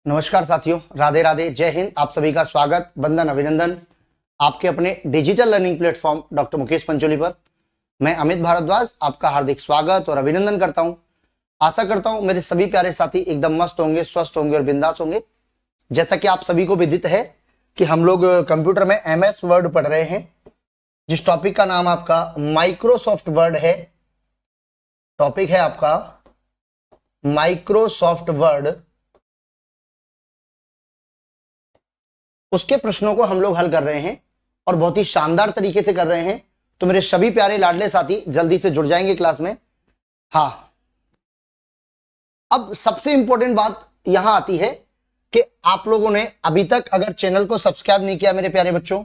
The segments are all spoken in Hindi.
नमस्कार साथियों, राधे राधे, जय हिंद। आप सभी का स्वागत, वंदन, अभिनंदन आपके अपने digital learning platform doctor Mukesh Pancholi पर। मैं अमित भारद्वाज आपका हार्दिक स्वागत और अभिनंदन करता हूं। आशा करता हूं मेरे सभी प्यारे साथी एकदम मस्त होंगे, स्वस्थ होंगे और बिंदास होंगे। जैसा कि आप सभी को विदित है कि हम लोग कंप्यूटर में MS वर्ड पढ़ रहे हैं, जिस टॉपिक का नाम आपका माइक्रोसॉफ्ट वर्ड है। टॉपिक है आपका माइक्रोसॉफ्ट वर्ड। उसके प्रश्नों को हम लोग हल कर रहे हैं और बहुत ही शानदार तरीके से कर रहे हैं। तो मेरे सभी प्यारे लाडले साथी जल्दी से जुड़ जाएंगे क्लास में। हाँ, अब सबसे इंपॉर्टेंट बात यहां आती है कि आप लोगों ने अभी तक अगर चैनल को सब्सक्राइब नहीं किया मेरे प्यारे बच्चों,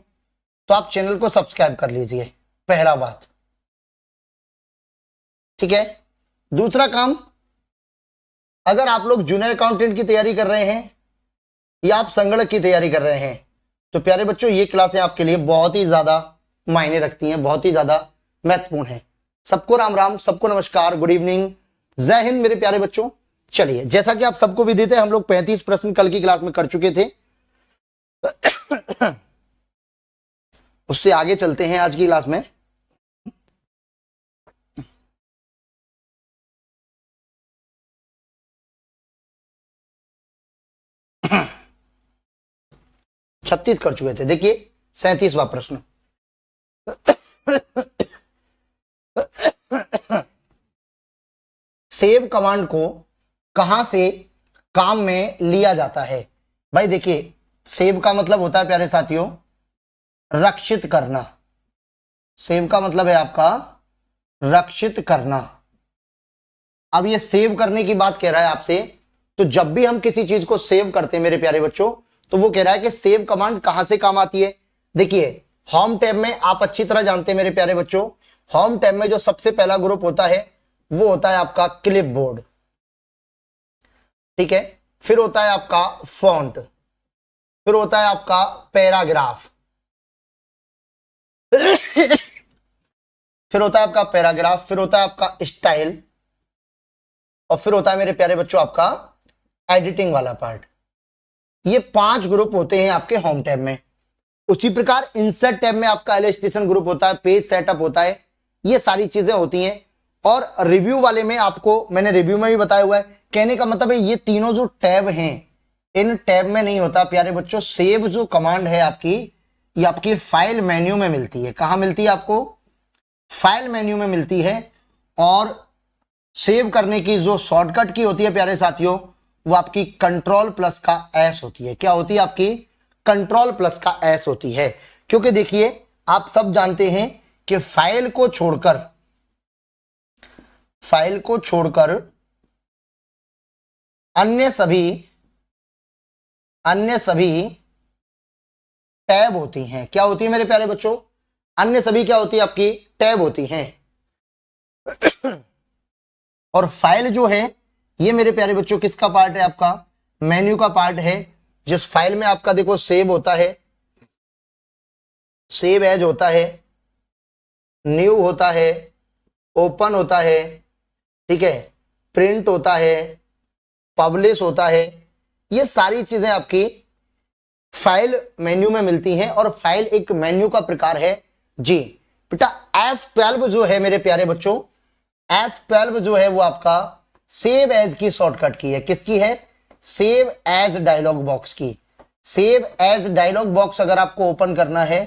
तो आप चैनल को सब्सक्राइब कर लीजिए, पहला बात। ठीक है। दूसरा काम, अगर आप लोग जूनियर अकाउंटेंट की तैयारी कर रहे हैं या आप संगणक की तैयारी कर रहे हैं, तो प्यारे बच्चों ये क्लासें आपके लिए बहुत ही ज्यादा मायने रखती हैं, बहुत ही ज्यादा महत्वपूर्ण है। सबको राम राम, सबको नमस्कार, गुड इवनिंग, जय हिंद मेरे प्यारे बच्चों। चलिए, जैसा कि आप सबको विदित है, हम लोग 35 प्रश्न कल की क्लास में कर चुके थे। उससे आगे चलते हैं आज की क्लास में। छत्तीस कर चुके थे। देखिए 37वां प्रश्न। सेव कमांड को कहां से काम में लिया जाता है? भाई देखिए, सेव का मतलब होता है प्यारे साथियों रक्षित करना। सेव का मतलब है आपका रक्षित करना। अब ये सेव करने की बात कह रहा है आपसे, तो जब भी हम किसी चीज को सेव करते हैं मेरे प्यारे बच्चों, तो वो कह रहा है कि सेव कमांड कहां से काम आती है। देखिए, होम टैब में आप अच्छी तरह जानते हैं मेरे प्यारे बच्चों, होम टैब में जो सबसे पहला ग्रुप होता है वो होता है आपका क्लिपबोर्ड। ठीक है। फिर होता है आपका फॉन्ट, फिर होता है आपका पैराग्राफ, फिर होता है आपका पैराग्राफ, फिर होता है आपका स्टाइल, और फिर होता है मेरे प्यारे बच्चों आपका एडिटिंग वाला पार्ट। ये 5 ग्रुप होते हैं आपके होम टैब में। उसी प्रकार इंसर्ट टैब में आपका इलस्ट्रेशन ग्रुप होता है, पेज सेटअप होता है, ये सारी चीजें होती हैं। और रिव्यू वाले में आपको मैंने रिव्यू में भी बताया हुआ है। कहने का मतलब है ये तीनों जो टैब हैं, इन टैब में नहीं होता प्यारे बच्चों। सेव जो कमांड है आपकी, ये आपकी फाइल मेन्यू में मिलती है। कहां मिलती है आपको? फाइल मेन्यू में मिलती है। और सेव करने की जो शॉर्टकट की होती है प्यारे साथियों, वो आपकी Ctrl+S होती है। क्या होती है आपकी? Ctrl+S होती है। क्योंकि देखिए, आप सब जानते हैं कि फाइल को छोड़कर अन्य सभी टैब होती हैं। क्या होती है मेरे प्यारे बच्चों? अन्य सभी क्या होती है आपकी? टैब होती हैं। और फाइल जो है ये मेरे प्यारे बच्चों किसका पार्ट है? आपका मेन्यू का पार्ट है। जिस फाइल में आपका देखो सेव होता है, सेव एज होता है, न्यू होता है, ओपन होता है, ठीक है, प्रिंट होता है, पब्लिश होता है। ये सारी चीजें आपकी फाइल मेन्यू में मिलती हैं। और फाइल एक मेन्यू का प्रकार है जी। बेटा F12 जो है मेरे प्यारे बच्चों, F12 जो है वो आपका सेव एज की शॉर्टकट की है। किसकी है? सेव एज डायलॉग बॉक्स की। सेव एज डायलॉग बॉक्स अगर आपको ओपन करना है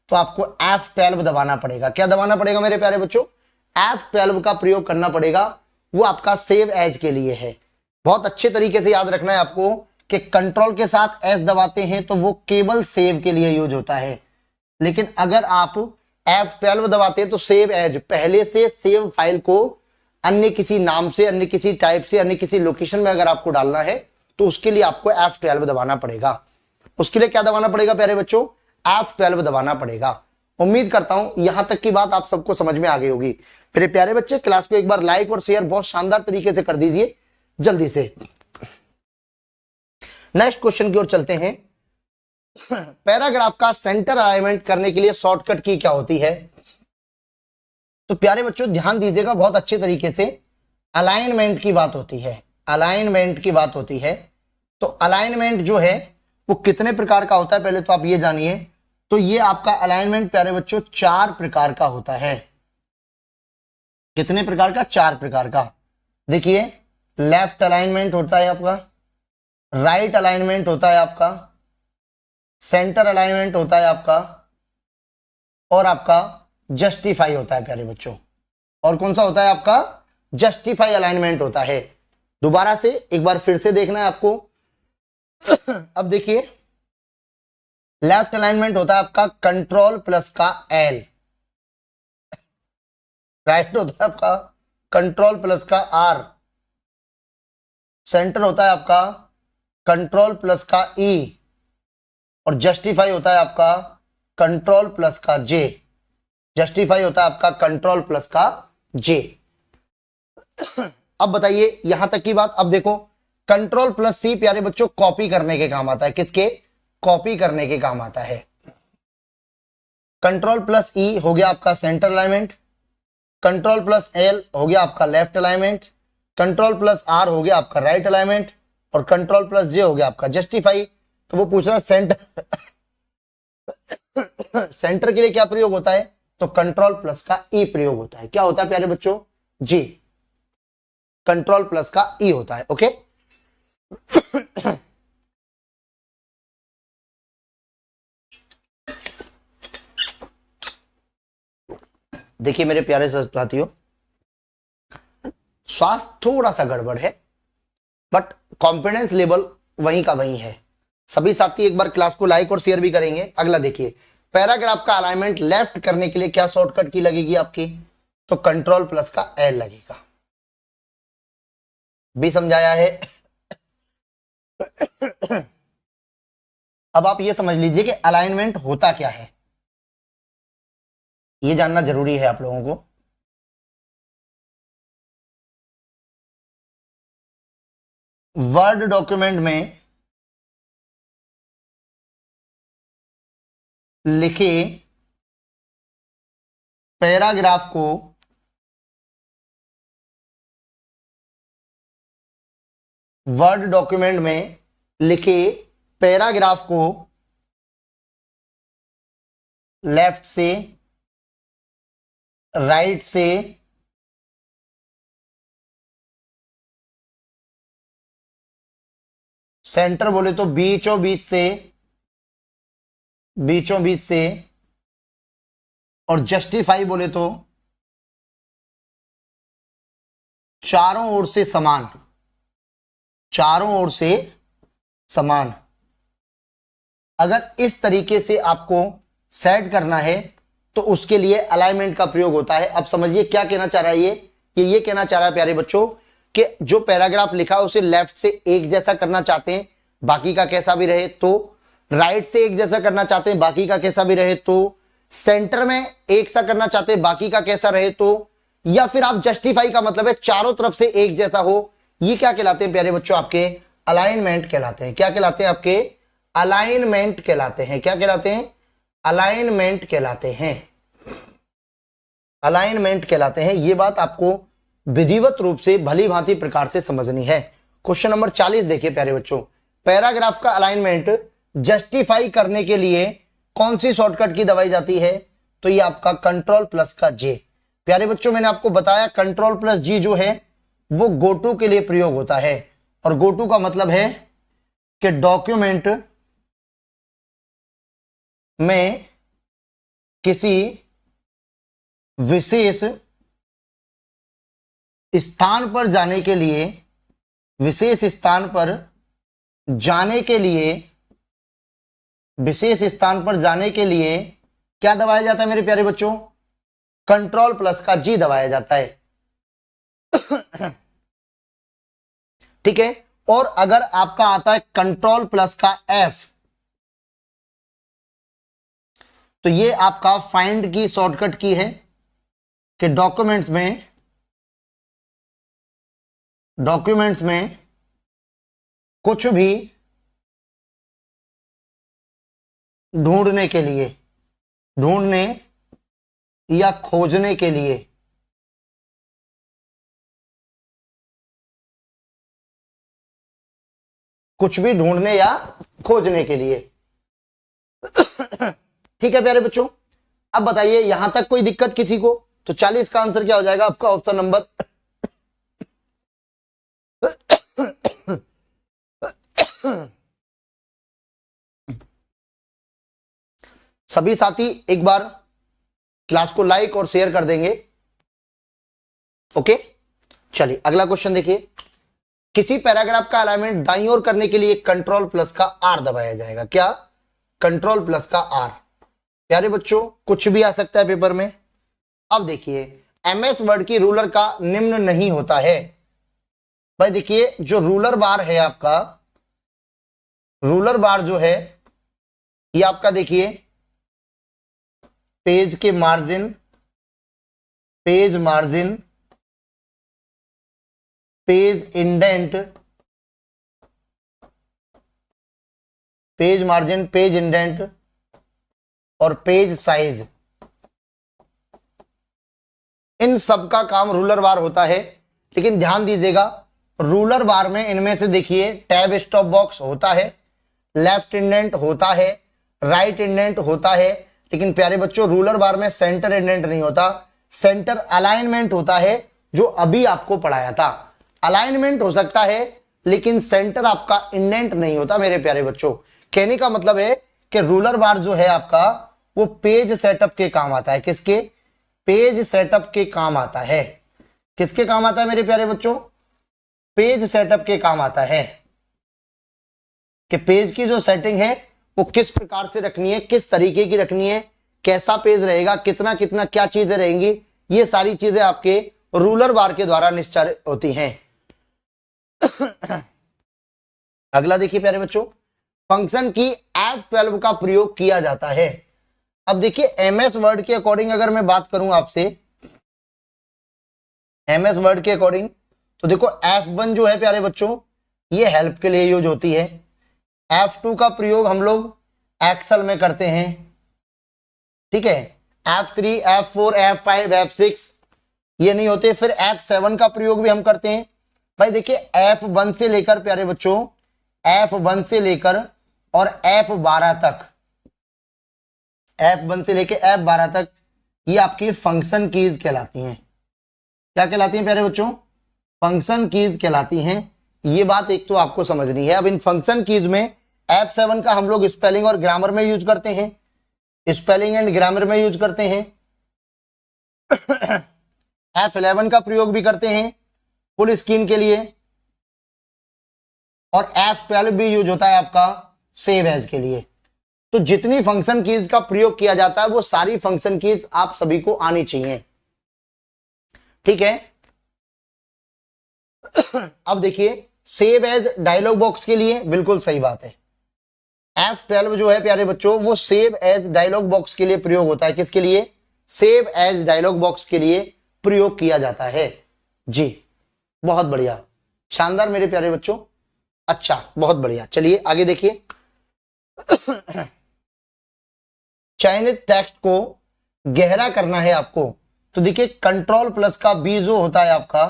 तो आपको F12 दबाना पड़ेगा। क्या दबाना पड़ेगा मेरे प्यारे बच्चों? F12 का प्रयोग करना पड़ेगा। वो आपका सेव एज के लिए है। बहुत अच्छे तरीके से याद रखना है आपको कि कंट्रोल के साथ S दबाते हैं तो वो केवल सेव के लिए यूज होता है। लेकिन अगर आप F12 दबाते हैं तो सेव एज, पहले से सेव फाइल को अन्य किसी नाम से, अन्य किसी टाइप से, अन्य किसी लोकेशन में अगर आपको डालना है तो उसके लिए आपको F12 दबाना पड़ेगा। उसके लिए क्या दबाना पड़ेगा प्यारे बच्चों? F12 दबाना पड़ेगा। उम्मीद करता हूं यहां तक की बात आप सबको समझ में आ गई होगी। मेरे प्यारे बच्चे, क्लास को एक बार लाइक और शेयर बहुत शानदार तरीके से कर दीजिए जल्दी से। नेक्स्ट क्वेश्चन की ओर चलते हैं। पैराग्राफ का सेंटर अलाइनमेंट करने के लिए शॉर्टकट की क्या होती है? तो प्यारे बच्चों ध्यान दीजिएगा बहुत अच्छे तरीके से। अलाइनमेंट की बात होती है, अलाइनमेंट की बात होती है, तो अलाइनमेंट जो है वो कितने प्रकार का होता है पहले तो आप ये जानिए। तो ये आपका अलाइनमेंट प्यारे बच्चों 4 प्रकार का होता है। कितने प्रकार का? 4 प्रकार का। देखिए, लेफ्ट अलाइनमेंट होता है आपका, राइट अलाइनमेंट होता है आपका, सेंटर अलाइनमेंट होता है आपका, और आपका जस्टिफाई होता है प्यारे बच्चों। और कौन सा होता है आपका? जस्टिफाई अलाइनमेंट होता है। दोबारा से एक बार फिर से देखना है आपको। अब देखिए, लेफ्ट अलाइनमेंट होता है आपका कंट्रोल प्लस का एल, राइट होता है आपका कंट्रोल प्लस का आर, सेंटर होता है आपका कंट्रोल प्लस का ई, और जस्टिफाई होता है आपका कंट्रोल प्लस का जे। जस्टिफाई होता है आपका कंट्रोल प्लस का जे। अब बताइए यहां तक की बात। अब देखो, कंट्रोल प्लस सी प्यारे बच्चों कॉपी करने के काम आता है। किसके? कॉपी करने के काम आता है। कंट्रोल प्लस ई हो गया आपका centre alignment, control plus L हो गया आपका left alignment, control plus R हो गया आपका राइट अलाइनमेंट, और कंट्रोल प्लस जे हो गया आपका जस्टिफाई। तो वो पूछ रहा है सेंटर सेंटर के लिए क्या प्रयोग होता है? तो कंट्रोल प्लस का ई प्रयोग होता है। क्या होता है प्यारे बच्चों? जी, कंट्रोल प्लस का ई होता है। ओके, देखिए मेरे प्यारे साथियों, स्वास्थ्य थोड़ा सा गड़बड़ है, बट कॉन्फिडेंस लेवल वहीं का वहीं है। सभी साथी एक बार क्लास को लाइक और शेयर भी करेंगे। अगला देखिए, पैराग्राफ का अलाइनमेंट लेफ्ट करने के लिए क्या शॉर्टकट की लगेगी आपकी? तो कंट्रोल प्लस का एल लगेगा। भी समझाया है। अब आप ये समझ लीजिए कि अलाइनमेंट होता क्या है, ये जानना जरूरी है आप लोगों को। वर्ड डॉक्यूमेंट में लिखे पैराग्राफ को वर्ड डॉक्यूमेंट में लिखे पैराग्राफ को लेफ्ट से, राइट से, सेंटर बोले तो बीचों बीच से, बीचों बीच से, और जस्टिफाई बोले तो चारों ओर से समान, चारों ओर से समान। अगर इस तरीके से आपको सेट करना है तो उसके लिए अलाइनमेंट का प्रयोग होता है। अब समझिए क्या कहना चाह रहा है ये कहना चाह रहा है प्यारे बच्चों कि जो पैराग्राफ लिखा है उसे लेफ्ट से एक जैसा करना चाहते हैं, बाकी का कैसा भी रहे, तो राइट से एक जैसा करना चाहते हैं, बाकी का कैसा भी रहे, तो सेंटर में एक सा करना चाहते हैं, बाकी का कैसा रहे, तो या फिर आप जस्टिफाई का मतलब है चारों तरफ से एक जैसा हो। ये क्या कहलाते हैं प्यारे बच्चों? आपके अलाइनमेंट कहलाते हैं। क्या कहलाते हैं? आपके अलाइनमेंट कहलाते हैं। क्या कहलाते हैं? अलाइनमेंट कहलाते हैं। अलाइनमेंट कहलाते हैं। ये बात आपको विधिवत रूप से भली भांति प्रकार से समझनी है। क्वेश्चन नंबर 40 देखिए प्यारे बच्चों, पैराग्राफ का अलाइनमेंट जस्टिफाई करने के लिए कौन सी शॉर्टकट की दबाई जाती है? तो ये आपका कंट्रोल प्लस का जे। प्यारे बच्चों मैंने आपको बताया कंट्रोल प्लस जी जो है वो गोटू के लिए प्रयोग होता है, और गोटू का मतलब है कि डॉक्यूमेंट में किसी विशेष स्थान पर जाने के लिए, विशेष स्थान पर जाने के लिए, विशेष स्थान पर जाने के लिए क्या दबाया जाता है मेरे प्यारे बच्चों? कंट्रोल प्लस का जी दबाया जाता है। ठीक है, और अगर आपका आता है कंट्रोल प्लस का एफ, तो ये आपका फाइंड की शॉर्टकट की है कि डॉक्यूमेंट्स में कुछ भी ढूंढने के लिए, ढूंढने या खोजने के लिए कुछ भी ढूंढने या खोजने के लिए। ठीक है प्यारे बच्चों, अब बताइए यहां तक कोई दिक्कत किसी को? तो 40 का आंसर क्या हो जाएगा आपका? ऑप्शन नंबर सभी साथी एक बार क्लास को लाइक और शेयर कर देंगे। ओके, चलिए अगला क्वेश्चन देखिए। किसी पैराग्राफ का अलाइनमेंट दाईं ओर करने के लिए कंट्रोल प्लस का आर दबाया जाएगा। क्या? कंट्रोल प्लस का आर। प्यारे बच्चों कुछ भी आ सकता है पेपर में। अब देखिए, एमएस वर्ड की रूलर का निम्न नहीं होता है। भाई देखिए, जो रूलर बार है आपका, रूलर बार जो है ये आपका देखिए पेज के margin, page margin, page indent, page margin, page indent और पेज साइज, इन सब का काम रूलर बार होता है। लेकिन ध्यान दीजिएगा, रूलर बार में इनमें से देखिए टैब स्टॉप बॉक्स होता है, लेफ्ट इंडेंट होता है, राइट इंडेंट होता है, लेकिन प्यारे बच्चों रूलर बार में सेंटर इंडेंट नहीं होता, सेंटर अलाइनमेंट होता है, जो अभी आपको पढ़ाया था। अलाइनमेंट हो सकता है लेकिन सेंटर आपका इंडेंट नहीं होता मेरे प्यारे बच्चों। कहने का मतलब है कि रूलर बार जो है आपका वो पेज सेटअप के काम आता है। किसके? पेज सेटअप के काम आता है। किसके काम आता है मेरे प्यारे बच्चों? पेज सेटअप के काम आता है कि पेज की जो सेटिंग है वो किस प्रकार से रखनी है, किस तरीके की रखनी है, कैसा पेज रहेगा, कितना कितना क्या चीजें रहेंगी, ये सारी चीजें आपके रूलर बार के द्वारा निश्चित होती हैं। अगला देखिए प्यारे बच्चों, फंक्शन की F12 का प्रयोग किया जाता है। अब देखिए एमएस वर्ड के अकॉर्डिंग अगर मैं बात करूं आपसे, एमएस वर्ड के अकॉर्डिंग, तो देखो F1 जो है प्यारे बच्चों ये हेल्प के लिए यूज होती है। F2 का प्रयोग हम लोग एक्सेल में करते हैं। ठीक है, F3, F4, F5, F6 ये नहीं होते। फिर F7 का प्रयोग भी हम करते हैं। भाई देखिए F1 से लेकर प्यारे बच्चों, F1 से लेकर और F12 तक, F1 से लेकर F12 तक ये आपकी फंक्शन कीज कहलाती हैं। क्या कहलाती हैं प्यारे बच्चों? फंक्शन कीज कहलाती हैं। ये बात एक तो आपको समझनी है। अब इन फंक्शन कीज में F7 का हम लोग स्पेलिंग और ग्रामर में यूज करते हैं, स्पेलिंग एंड ग्रामर में यूज करते हैं। F11 का प्रयोग भी करते हैं फुल स्क्रीन के लिए, और F12 भी यूज होता है आपका सेव एज के लिए। तो जितनी फंक्शन कीज का प्रयोग किया जाता है वो सारी फंक्शन कीज आप सभी को आनी चाहिए। ठीक है, अब देखिए सेव एज डायलॉग बॉक्स के लिए बिल्कुल सही बात है। F12 जो है प्यारे बच्चों वो सेव एज डायलॉग बॉक्स के लिए प्रयोग होता है। किसके लिए? सेव एज डायलॉग बॉक्स के लिए प्रयोग किया जाता है। जी बहुत बढ़िया, शानदार मेरे प्यारे बच्चों, अच्छा बहुत बढ़िया। चलिए आगे देखिए, चयनित टेक्स्ट को गहरा करना है आपको। तो देखिए कंट्रोल प्लस का बी जो होता है आपका,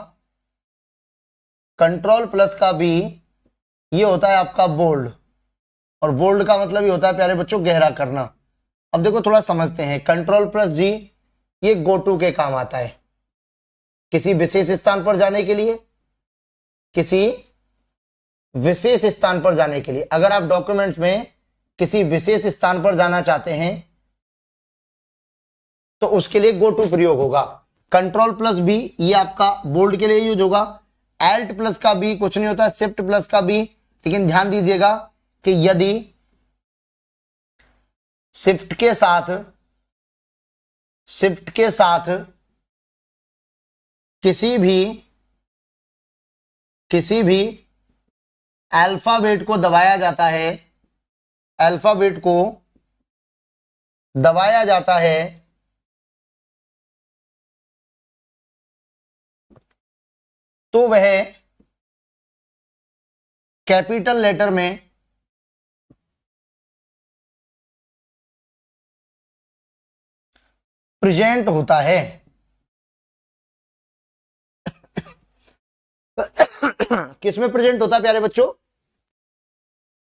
कंट्रोल प्लस का बी ये होता है आपका बोल्ड, और बोल्ड का मतलब ये होता है प्यारे बच्चों गहरा करना। अब देखो थोड़ा समझते हैं, कंट्रोल प्लस जी ये गो टू के काम आता है, किसी विशेष स्थान पर जाने के लिए, किसी विशेष स्थान पर जाने के लिए। अगर आप डॉक्यूमेंट्स में किसी विशेष स्थान पर जाना चाहते हैं तो उसके लिए गो टू प्रयोग होगा। कंट्रोल प्लस बी ये आपका बोल्ड के लिए यूज होगा। एल्ट प्लस का बी कुछ नहीं होता, शिफ्ट प्लस का बी। लेकिन ध्यान दीजिएगा कि यदि शिफ्ट के साथ किसी भी अल्फाबेट को दबाया जाता है, अल्फाबेट को दबाया जाता है तो वह कैपिटल लेटर में प्रेजेंट होता है। किसमें प्रेजेंट होता है प्यारे बच्चों?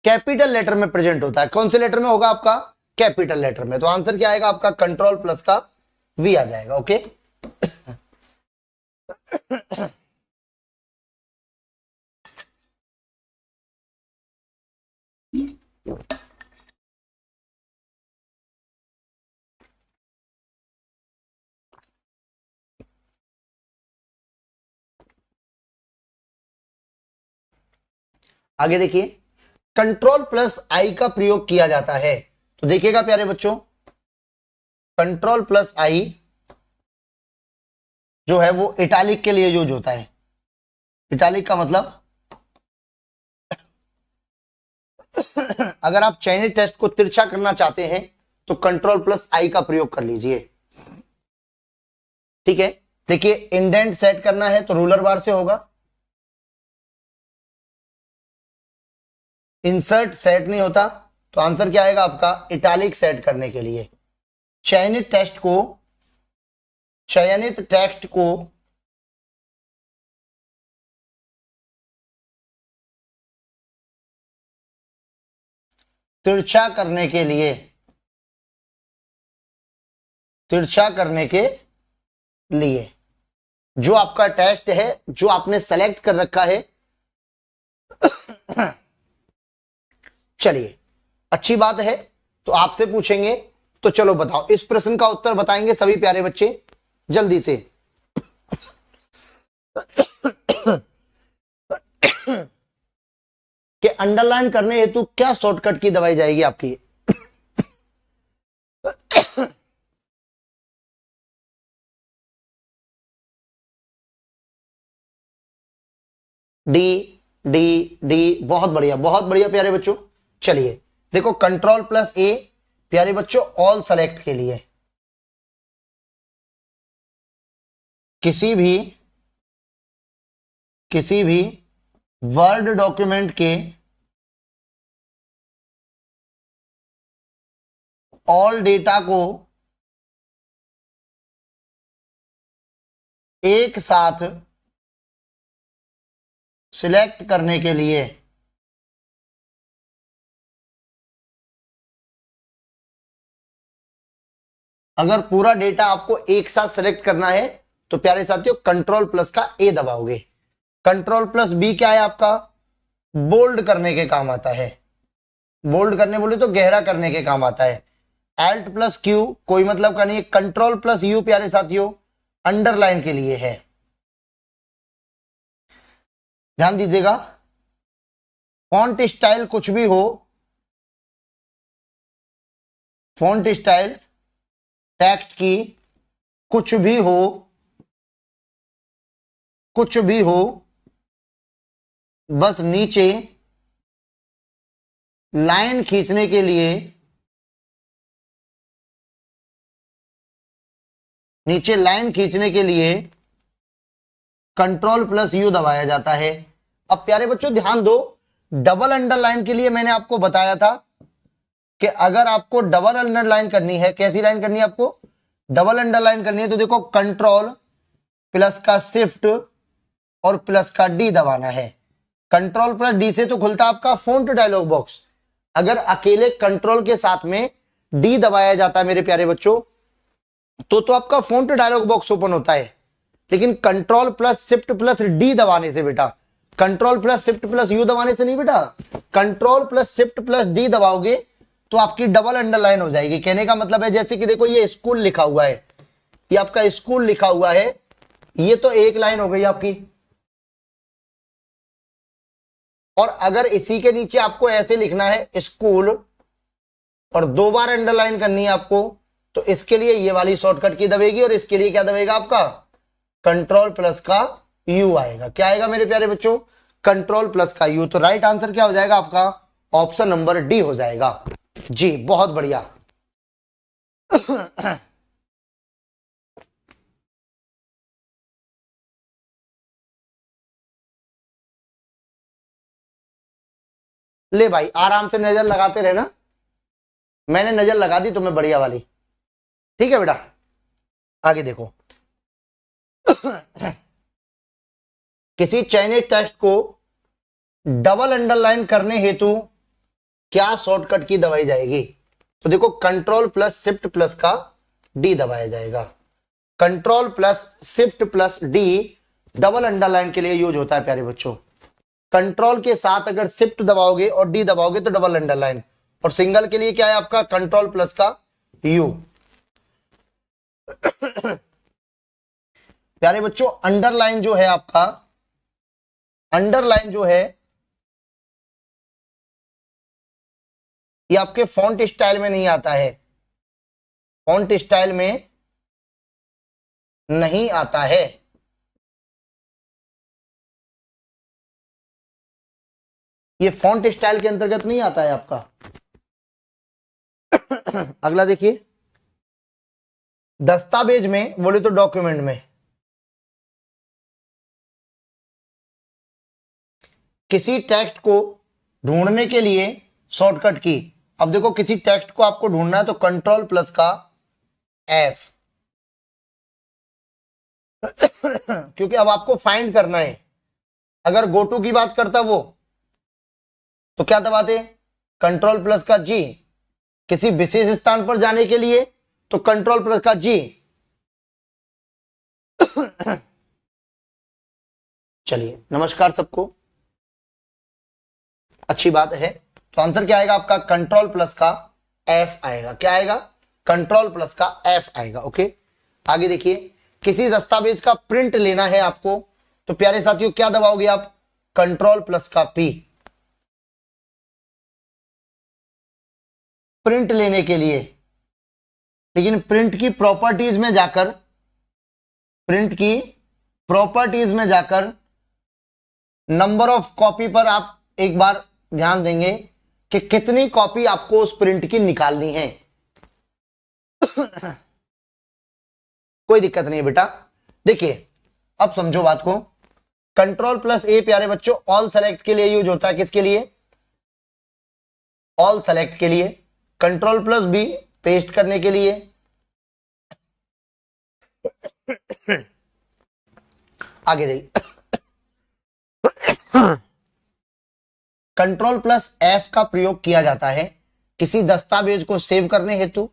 कैपिटल लेटर में प्रेजेंट होता है। कौन से लेटर में होगा आपका? कैपिटल लेटर में। तो आंसर क्या आएगा आपका? कंट्रोल प्लस का वी आ जाएगा। ओके आगे देखिए, कंट्रोल प्लस आई का प्रयोग किया जाता है। तो देखिएगा प्यारे बच्चों, कंट्रोल प्लस आई जो है वो इटालिक के लिए यूज होता है। इटालिक का मतलब अगर आप चाइनीज टेक्स्ट को तिरछा करना चाहते हैं तो कंट्रोल प्लस आई का प्रयोग कर लीजिए। ठीक है, देखिए इंडेंट सेट करना है तो रूलर बार से होगा। इंसर्ट सेट नहीं होता तो आंसर क्या आएगा आपका? इटालिक सेट करने के लिए चयनित टेक्स्ट को तिरछा करने के लिए जो आपका टेक्स्ट है, जो आपने सेलेक्ट कर रखा है चलिए अच्छी बात है, तो आपसे पूछेंगे। तो चलो बताओ, इस प्रश्न का उत्तर बताएंगे सभी प्यारे बच्चे जल्दी से। कि अंडरलाइन करने हेतु क्या शॉर्टकट की दबाई जाएगी आपकी? डी डी डी, बहुत बढ़िया प्यारे बच्चों। चलिए देखो, कंट्रोल प्लस ए प्यारे बच्चों ऑल सेलेक्ट के लिए, किसी भी वर्ड डॉक्यूमेंट के ऑल डेटा को एक साथ सिलेक्ट करने के लिए अगर पूरा डेटा आपको एक साथ सेलेक्ट करना है तो प्यारे साथियों कंट्रोल प्लस का ए दबाओगे। कंट्रोल प्लस बी क्या है आपका? बोल्ड करने के काम आता है। बोल्ड करने बोले तो गहरा करने के काम आता है। एल्ट प्लस क्यू कोई मतलब का नहीं है। कंट्रोल प्लस यू प्यारे साथियों अंडरलाइन के लिए है। ध्यान दीजिएगा, फॉन्ट स्टाइल कुछ भी हो, फॉन्ट स्टाइल टेक्स्ट की कुछ भी हो, बस नीचे लाइन खींचने के लिए कंट्रोल प्लस यू दबाया जाता है। अब प्यारे बच्चों ध्यान दो, डबल अंडरलाइन के लिए मैंने आपको बताया था कि अगर आपको डबल अंडरलाइन करनी है, कैसी लाइन करनी है आपको? डबल अंडरलाइन करनी है तो देखो कंट्रोल प्लस का शिफ्ट और प्लस का डी दबाना है। कंट्रोल प्लस डी से तो खुलता आपका फॉन्ट डायलॉग बॉक्स। अगर अकेले कंट्रोल के साथ में डी दबाया जाता है मेरे प्यारे बच्चों तो आपका फॉन्ट डायलॉग बॉक्स ओपन होता है। लेकिन control plus shift plus D दबाने से बेटा, control plus shift plus U दबाने से नहीं बेटा, control plus shift plus D दबाओगे तो आपकी डबल अंडरलाइन हो जाएगी। कहने का मतलब है जैसे कि देखो ये स्कूल लिखा हुआ है, ये आपका स्कूल लिखा हुआ है, ये तो एक लाइन हो गई आपकी। और अगर इसी के नीचे आपको ऐसे लिखना है स्कूल और दो बार अंडरलाइन करनी है आपको, तो इसके लिए ये वाली शॉर्टकट की दबेगी और इसके लिए क्या दबेगा आपका? कंट्रोल प्लस का यू आएगा। क्या आएगा मेरे प्यारे बच्चों? कंट्रोल प्लस का यू। तो राइट आंसर क्या हो जाएगा आपका? ऑप्शन नंबर डी हो जाएगा। जी बहुत बढ़िया। ले भाई आराम से नजर लगाते रहना, मैंने नजर लगा दी तुम्हें बढ़िया वाली। ठीक है बेटा, आगे देखो। किसी चाइनीज टेक्स्ट को डबल अंडरलाइन करने हेतु क्या शॉर्टकट की दबाई जाएगी? तो देखो कंट्रोल प्लस शिफ्ट प्लस का डी दबाया जाएगा। Control plus shift plus D double underline के लिए यूज होता है प्यारे बच्चों। कंट्रोल के साथ अगर शिफ्ट दबाओगे और डी दबाओगे तो डबल अंडरलाइन, और सिंगल के लिए क्या है आपका कंट्रोल प्लस का यू। प्यारे बच्चों अंडरलाइन जो है आपका, अंडरलाइन जो है ये आपके फॉन्ट स्टाइल में नहीं आता है, फॉन्ट स्टाइल में नहीं आता है। ये फॉन्ट स्टाइल के अंतर्गत नहीं आता है आपका। अगला देखिए, दस्तावेज में बोले तो डॉक्यूमेंट में किसी टेक्स्ट को ढूंढने के लिए शॉर्टकट की। अब देखो किसी टेक्स्ट को आपको ढूंढना है तो कंट्रोल प्लस का एफ, क्योंकि अब आपको फाइंड करना है। अगर गो टू की बात करता वो तो क्या दबाते कंट्रोल प्लस का जी, किसी विशेष स्थान पर जाने के लिए तो कंट्रोल प्लस का जी। चलिए नमस्कार सबको, अच्छी बात है। तो आंसर क्या आएगा आपका कंट्रोल प्लस का एफ आएगा। क्या आएगा? कंट्रोल प्लस का एफ आएगा। ओके आगे देखिए, किसी दस्तावेज का प्रिंट लेना है आपको तो प्यारे साथियों क्या दबाओगे आप? कंट्रोल प्लस का पी। प्रिंट लेने के लिए, लेकिन प्रिंट की प्रॉपर्टीज में जाकर, प्रिंट की प्रॉपर्टीज में जाकर नंबर ऑफ कॉपी पर आप एक बार ध्यान देंगे कि कितनी कॉपी आपको उस प्रिंट की निकालनी है। कोई दिक्कत नहीं बेटा। देखिए अब समझो बात को, कंट्रोल प्लस ए प्यारे बच्चों ऑल सेलेक्ट के लिए यूज होता है। किसके लिए? ऑल सेलेक्ट के लिए। कंट्रोल प्लस बी पेस्ट करने के लिए। आगे देखिए, कंट्रोल प्लस एफ का प्रयोग किया जाता है किसी दस्तावेज को सेव करने हेतु,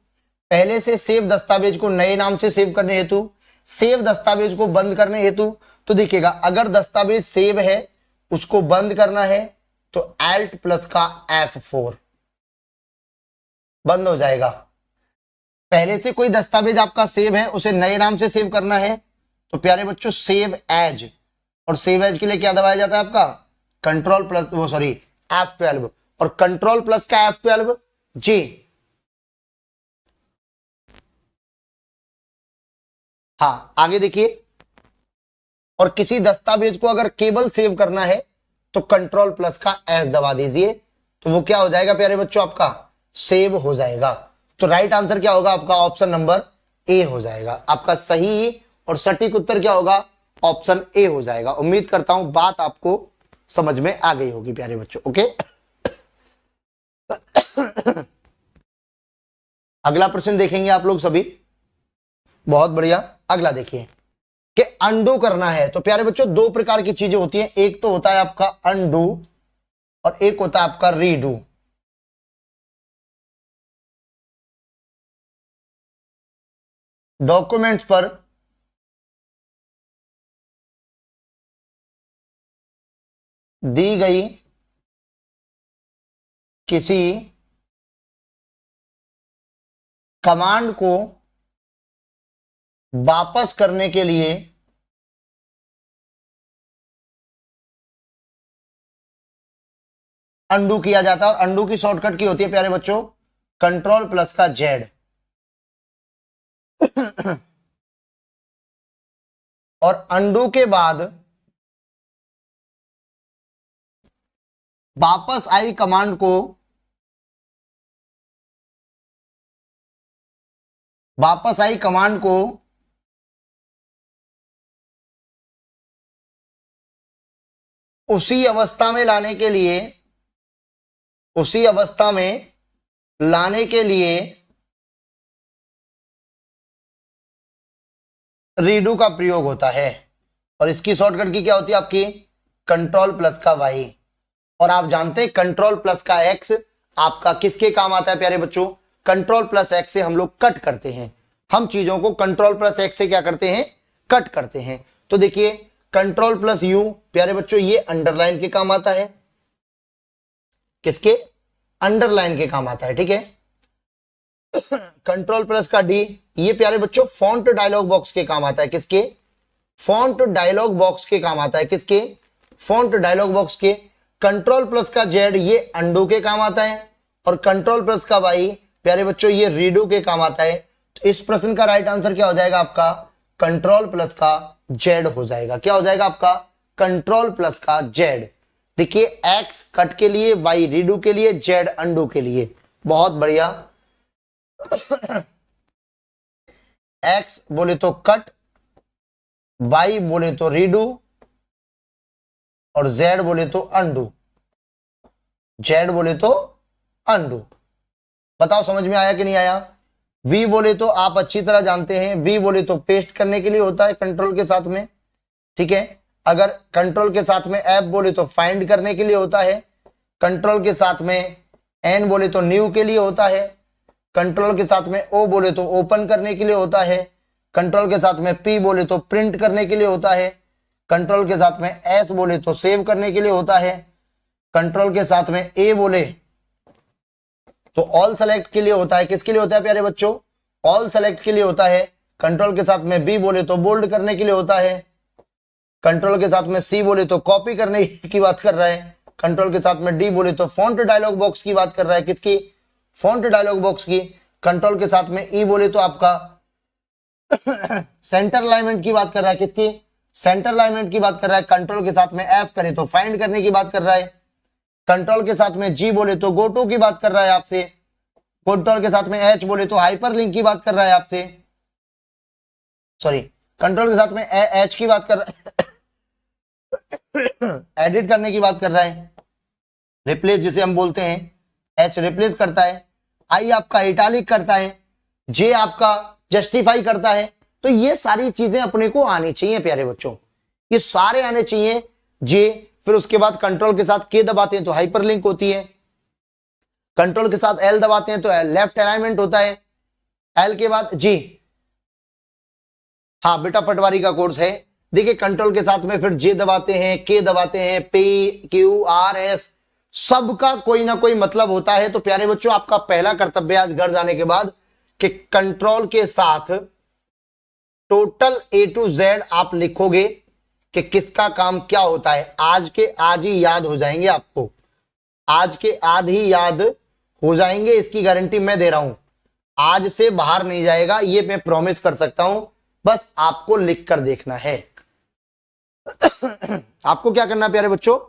पहले से सेव दस्तावेज को नए नाम से सेव करने हेतु, सेव दस्तावेज को बंद करने हेतु। तो देखिएगा अगर दस्तावेज सेव है उसको बंद करना है तो Alt प्लस का F4 बंद हो जाएगा। पहले से कोई दस्तावेज आपका सेव है उसे नए नाम से सेव करना है तो प्यारे बच्चों सेव एज, और सेव एज के लिए क्या दबाया जाता है आपका? कंट्रोल प्लस वो सॉरी F12, और कंट्रोल प्लस का F12 जी। हाँ आगे देखिए, और किसी दस्तावेज को अगर केवल सेव करना है तो कंट्रोल प्लस का एस दबा दीजिए, तो वो क्या हो जाएगा प्यारे बच्चों? आपका सेव हो जाएगा। तो राइट आंसर क्या होगा आपका? ऑप्शन नंबर ए हो जाएगा। आपका सही और सटीक उत्तर क्या होगा? ऑप्शन ए हो जाएगा। उम्मीद करता हूं बात आपको समझ में आ गई होगी प्यारे बच्चों। ओके अगला प्रश्न देखेंगे आप लोग सभी। बहुत बढ़िया। अगला देखिए कि अंडू करना है तो प्यारे बच्चों दो प्रकार की चीजें होती हैं, एक तो होता है आपका अंडू और एक होता है आपका रीडू। डॉक्यूमेंट्स पर दी गई किसी कमांड को वापस करने के लिए अंडू किया जाता है, और अंडू की शॉर्टकट की होती है प्यारे बच्चों कंट्रोल प्लस का जेड। और अंडू के बाद वापस आई कमांड को, वापस आई कमांड को उसी अवस्था में लाने के लिए, उसी अवस्था में लाने के लिए रीडू का प्रयोग होता है। और इसकी शॉर्टकट की क्या होती है आपकी? कंट्रोल प्लस का वाई। और आप जानते हैं कंट्रोल प्लस का एक्स आपका किसके काम आता है प्यारे बच्चों, कंट्रोल प्लस एक्स से हम लोग कट करते हैं, हम चीजों को कंट्रोल प्लस एक्स से क्या करते हैं, कट करते हैं। तो देखिए कंट्रोल प्लस यू प्यारे बच्चों ये अंडरलाइन के काम आता है, किसके, अंडरलाइन के काम आता है, ठीक है। कंट्रोल प्लस का डी ये प्यारे बच्चों फॉन्ट डायलॉग बॉक्स के काम आता है, किसके, फॉन्ट डायलॉग बॉक्स के काम आता है, किसके, फॉन्ट डायलॉग बॉक्स के। कंट्रोल प्लस का जेड ये अंडू के काम आता है, और कंट्रोल प्लस का वाई प्यारे बच्चों ये रीडू के काम आता है। तो इस प्रश्न का राइट आंसर क्या हो जाएगा आपका, कंट्रोल प्लस का जेड हो जाएगा। क्या हो जाएगा आपका, कंट्रोल प्लस का जेड। देखिए एक्स कट के लिए, वाई रीडू के लिए, जेड अंडू के लिए। बहुत बढ़िया। एक्स बोले तो कट, वाई बोले तो रीडू, और जेड बोले तो अंडू, जेड बोले तो अंडू। बताओ समझ में आया कि नहीं आया। वी बोले तो आप अच्छी तरह जानते हैं, वी बोले तो पेस्ट करने के लिए होता है कंट्रोल के साथ में, ठीक है। अगर कंट्रोल के साथ में एफ बोले तो फाइंड करने के लिए होता है, कंट्रोल के साथ में एन बोले तो न्यू के लिए होता है, कंट्रोल के साथ में ओ बोले तो ओपन करने के लिए होता है, कंट्रोल के साथ में पी बोले तो प्रिंट करने के लिए होता है, कंट्रोल के साथ में एस बोले तो सेव करने के लिए होता है, कंट्रोल के साथ में ए बोले तो ऑल सेलेक्ट के लिए होता है। किसके लिए होता है प्यारे बच्चों, ऑल सेलेक्ट के लिए होता है। कंट्रोल के साथ में बी बोले तो बोल्ड करने के लिए होता है, कंट्रोल के साथ में सी बोले तो कॉपी करने की बात कर रहा है, कंट्रोल के साथ में डी बोले तो फॉन्ट डायलॉग बॉक्स की बात कर रहा है, किसकी, फॉन्ट डायलॉग बॉक्स की। कंट्रोल के साथ में ई बोले तो आपका सेंटर अलाइनमेंट की बात कर रहा है, किसकी, सेंटर अलाइनमेंट की बात कर रहा है। कंट्रोल के साथ में एफ करे तो फाइंड करने की बात कर रहा है, कंट्रोल के साथ में जी बोले तो गो टू की बात कर रहा है आपसे, कंट्रोल के साथ में एच बोले तो हाइपर लिंक की बात कर रहा है आपसे, सॉरी कंट्रोल के साथ में एच की बात कर रहा है, एडिट करने की बात कर रहा है, रिप्लेस जिसे हम बोलते हैं, एच रिप्लेस करता है, आई आपका इटालिक करता है, जे आपका जस्टिफाई करता है। तो ये सारी चीजें अपने को आनी चाहिए प्यारे बच्चों, ये सारे आने चाहिए। जे फिर उसके बाद कंट्रोल के साथ के दबाते हैं तो हाइपरलिंक होती है, कंट्रोल के साथ एल दबाते हैं तो लेफ्ट अलाइनमेंट होता है, एल के बाद जी। हाँ बेटा पटवारी का कोर्स है। देखिए कंट्रोल के साथ में फिर जे दबाते हैं, के दबाते हैं, पी क्यू आर एस, सबका कोई ना कोई मतलब होता है। तो प्यारे बच्चों आपका पहला कर्तव्य आज घर जाने के बाद कि कंट्रोल के साथ टोटल ए टू जेड आप लिखोगे कि किसका काम क्या होता है। आज के आज ही याद हो जाएंगे आपको, आज के आज ही याद हो जाएंगे, इसकी गारंटी मैं दे रहा हूं। आज से बाहर नहीं जाएगा, ये मैं प्रॉमिस कर सकता हूं। बस आपको लिख कर देखना है। आपको क्या करना प्यारे बच्चों,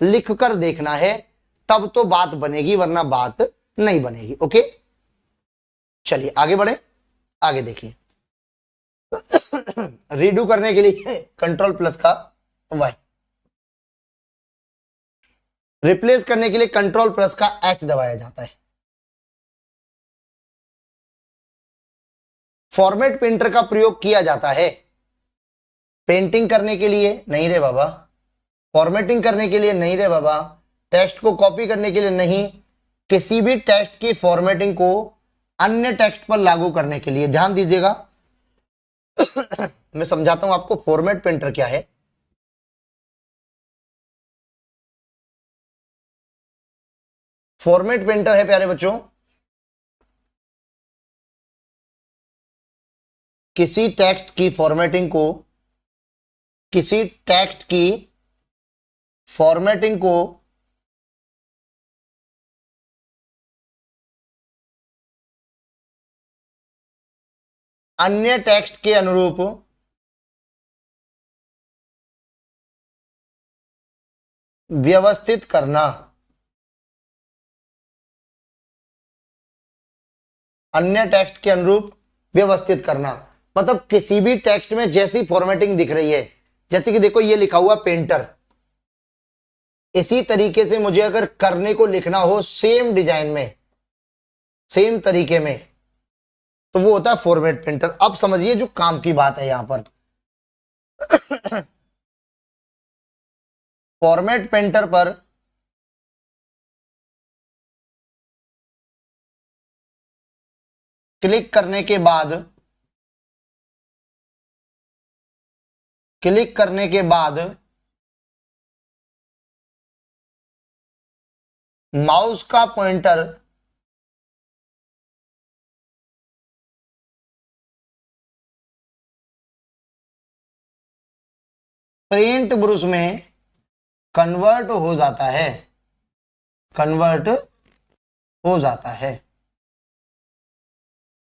लिख कर देखना है, तब तो बात बनेगी, वरना बात नहीं बनेगी। ओके चलिए आगे बढ़े, आगे देखिए। रीडू करने के लिए कंट्रोल प्लस का वाई, रिप्लेस करने के लिए कंट्रोल प्लस का एच दबाया जाता है। फॉर्मेट प्रिंटर का प्रयोग किया जाता है पेंटिंग करने के लिए, नहीं रे बाबा, फॉर्मेटिंग करने के लिए नहीं रे बाबा, टेक्स्ट को कॉपी करने के लिए नहीं, किसी भी टेक्स्ट की फॉर्मेटिंग को अन्य टेक्स्ट पर लागू करने के लिए। ध्यान दीजिएगा, मैं समझाता हूं आपको फॉर्मेट प्रिंटर क्या है। फॉर्मेट प्रिंटर है प्यारे बच्चों, किसी टेक्स्ट की फॉर्मेटिंग को, किसी टेक्स्ट की फॉर्मेटिंग को अन्य टेक्स्ट के अनुरूप व्यवस्थित करना, अन्य टेक्स्ट के अनुरूप व्यवस्थित करना। मतलब किसी भी टेक्स्ट में जैसी फॉर्मेटिंग दिख रही है, जैसे कि देखो ये लिखा हुआ पेंटर, इसी तरीके से मुझे अगर करने को लिखना हो सेम डिजाइन में, सेम तरीके में, तो वो होता है फॉर्मेट प्रिंटर। अब समझिए जो काम की बात है यहां पर। फॉर्मेट प्रिंटर पर क्लिक करने के बाद माउस का पॉइंटर पेंट ब्रश में कन्वर्ट हो जाता है,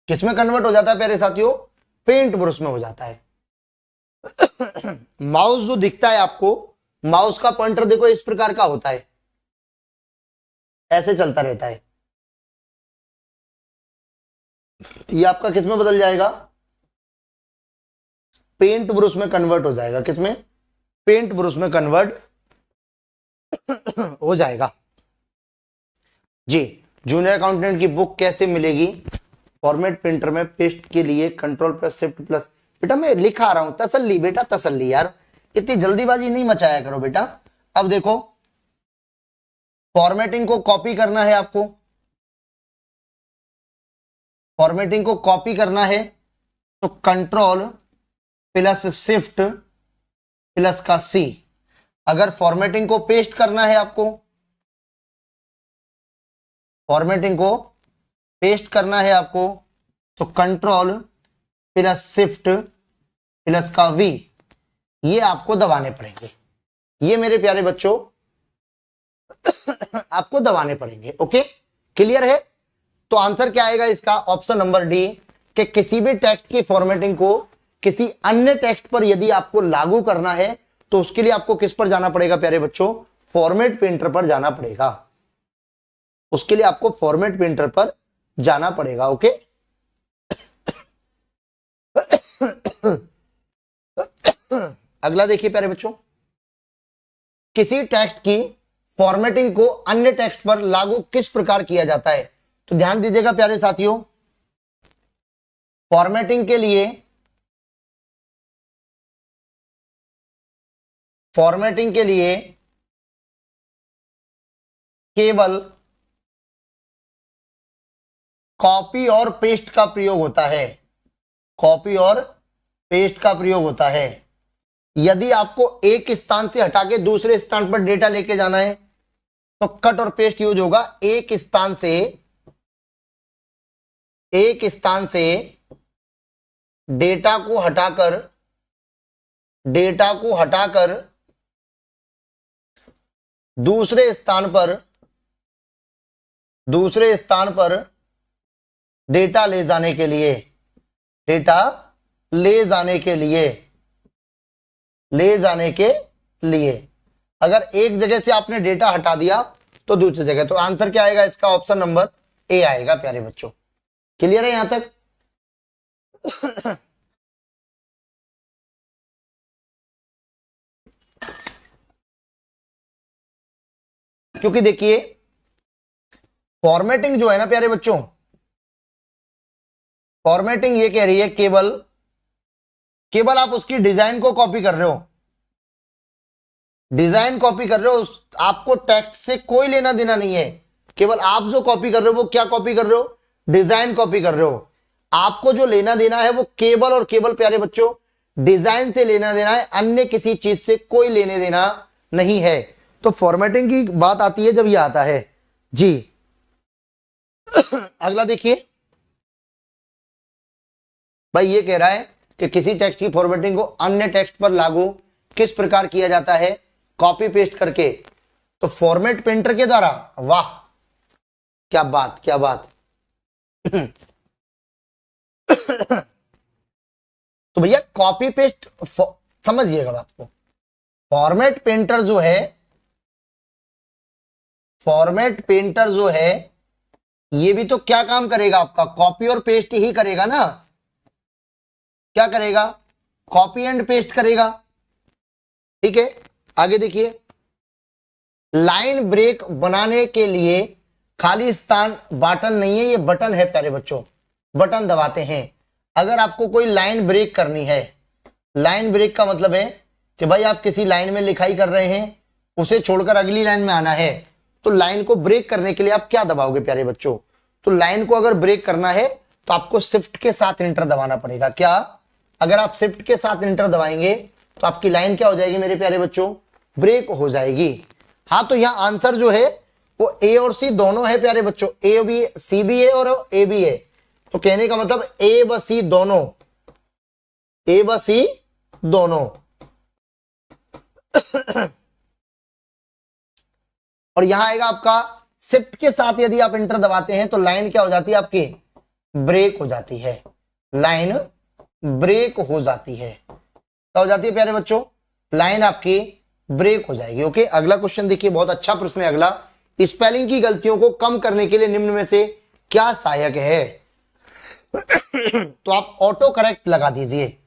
किसमें कन्वर्ट हो जाता है प्यारे साथियों? पेंट ब्रश में हो जाता है। माउस जो दिखता है आपको, माउस का पॉइंटर देखो इस प्रकार का होता है, ऐसे चलता रहता है। ये आपका किसमें बदल जाएगा? पेंट ब्रश में कन्वर्ट हो जाएगा। किसमें? पेंट ब्रश में कन्वर्ट हो जाएगा जी। जूनियर अकाउंटेंट की बुक कैसे मिलेगी? फॉर्मेट प्रिंटर में पेस्ट के लिए कंट्रोल प्लस शिफ्ट प्लस। बेटा मैं लिखा रहा हूं, तसल्ली बेटा तसल्ली, यार इतनी जल्दीबाजी नहीं मचाया करो बेटा। अब देखो फॉर्मेटिंग को कॉपी करना है आपको, फॉर्मेटिंग को कॉपी करना है तो कंट्रोल प्लस शिफ्ट प्लस का सी। अगर फॉर्मेटिंग को पेस्ट करना है आपको, फॉर्मेटिंग को पेस्ट करना है आपको तो कंट्रोल प्लस शिफ्ट प्लस का वी, ये आपको दबाने पड़ेंगे। ये मेरे प्यारे बच्चों आपको दबाने पड़ेंगे। ओके, क्लियर है? तो आंसर क्या आएगा इसका? ऑप्शन नंबर डी, कि किसी भी टेक्स्ट की फॉर्मेटिंग को किसी अन्य टेक्स्ट पर यदि आपको लागू करना है तो उसके लिए आपको किस पर जाना पड़ेगा प्यारे बच्चों? फॉर्मेट पेंटर पर जाना पड़ेगा। उसके लिए आपको फॉर्मेट पेंटर पर जाना पड़ेगा। ओके, अगला देखिए प्यारे बच्चों, किसी टेक्स्ट की फॉर्मेटिंग को अन्य टेक्स्ट पर लागू किस प्रकार किया जाता है? तो ध्यान दीजिएगा प्यारे साथियों, फॉर्मेटिंग के लिए केवल कॉपी और पेस्ट का प्रयोग होता है, कॉपी और पेस्ट का प्रयोग होता है। यदि आपको एक स्थान से हटा के दूसरे स्थान पर डेटा लेके जाना है तो कट और पेस्ट यूज होगा। एक स्थान से डेटा को हटाकर दूसरे स्थान पर डेटा ले जाने के लिए अगर एक जगह से आपने डेटा हटा दिया तो दूसरी जगह, तो आंसर क्या आएगा इसका? ऑप्शन नंबर ए आएगा प्यारे बच्चों। क्लियर है यहां तक? क्योंकि देखिए फॉर्मेटिंग जो है ना प्यारे बच्चों, फॉर्मेटिंग ये कह रही है केवल आप उसकी डिजाइन को कॉपी कर रहे हो, आपको टेक्स्ट से कोई लेना देना नहीं है। केवल आप जो कॉपी कर रहे हो वो क्या कॉपी कर रहे हो? डिजाइन कॉपी कर रहे हो। आपको जो लेना देना है वो केवल और केवल प्यारे बच्चों डिजाइन से लेना देना है, अन्य किसी चीज से कोई लेने देना नहीं है। तो फॉर्मेटिंग की बात आती है जब ये आता है जी। अगला देखिए भाई, ये कह रहा है कि किसी टेक्स्ट की फॉर्मेटिंग को अन्य टेक्स्ट पर लागू किस प्रकार किया जाता है? कॉपी पेस्ट करके। तो फॉर्मेट पेंटर के द्वारा। वाह क्या बात, क्या बात। तो भैया कॉपी पेस्ट समझिएगा बात को। फॉर्मेट पेंटर जो है ये भी तो क्या काम करेगा आपका? कॉपी और पेस्ट ही करेगा ना। क्या करेगा? कॉपी एंड पेस्ट करेगा। ठीक है, आगे देखिए, लाइन ब्रेक बनाने के लिए खाली स्थान बटन नहीं है, ये बटन है प्यारे बच्चों। बटन दबाते हैं अगर आपको कोई लाइन ब्रेक करनी है। लाइन ब्रेक का मतलब है कि भाई आप किसी लाइन में लिखाई कर रहे हैं, उसे छोड़कर अगली लाइन में आना है, तो लाइन को ब्रेक करने के लिए आप क्या दबाओगे प्यारे बच्चों? तो लाइन को अगर ब्रेक करना है तो आपको शिफ्ट के साथ इंटर दबाना पड़ेगा। क्या? अगर आप शिफ्ट के साथ इंटर दबाएंगे तो आपकी लाइन क्या हो जाएगी मेरे प्यारे बच्चों? ब्रेक हो जाएगी। हाँ, तो यहां आंसर जो है वो ए और सी दोनों है प्यारे बच्चों, ए भी, सी भी है और ए भी है। तो कहने का मतलब ए व सी दोनों, ए व सी दोनों। और यहां आएगा आपका शिफ्ट के साथ यदि आप इंटर दबाते हैं तो लाइन क्या हो जाती है आपकी? ब्रेक हो जाती है। लाइन ब्रेक हो जाती है। क्या हो जाती है प्यारे बच्चों? लाइन आपकी ब्रेक हो जाएगी। ओके, अगला क्वेश्चन देखिए, बहुत अच्छा प्रश्न है अगला। स्पेलिंग की गलतियों को कम करने के लिए निम्न में से क्या सहायक है? तो आप ऑटो करेक्ट लगा दीजिए।